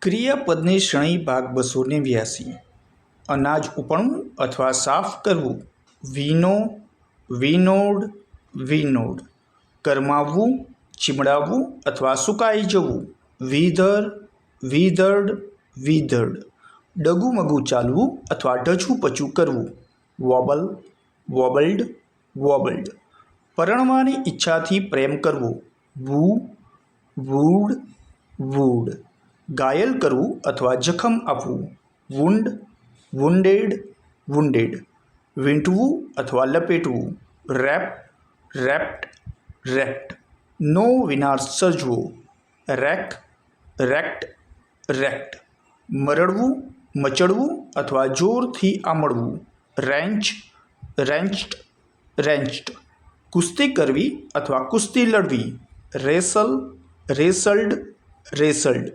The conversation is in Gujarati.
ક્રિયાપદની શ્રેણી ભાગ 289. અનાજ ઉપણવું અથવા સાફ કરવું. વીનો, વિનોડ, વિનોડ. કરમાવવું, ચીમડાવવું અથવા સુકાઈ જવું. વીધર, વીધડ, વીધડ. ડગુમગું ચાલવું અથવા ઢચું પચું કરવું. વોબલ, વોબલ્ડ, વોબલ્ડ. પરણવાની ઈચ્છાથી પ્રેમ કરવો. Woo, Wood, Wood. ઘાયલ કરવું અથવા જખમ આપવું. વુન્ડ, વુન્ડેડ, વુન્ડેડ. વીંટવું અથવા લપેટવું. રેપ, રેપ્ટ, રેપ્ટ. નો વિનાશ સર્જવો. રેક, રેક્ટ, રેક્ટ. મરડવું, મચડવું અથવા જોરથી આમળવું. રેન્ચ, રેન્ચ્ડ, રેન્ચ્ડ. કુસ્તી કરવી અથવા કુસ્તી લડવી. રેસલ, રેસલ્ડ, રેસલ્ડ.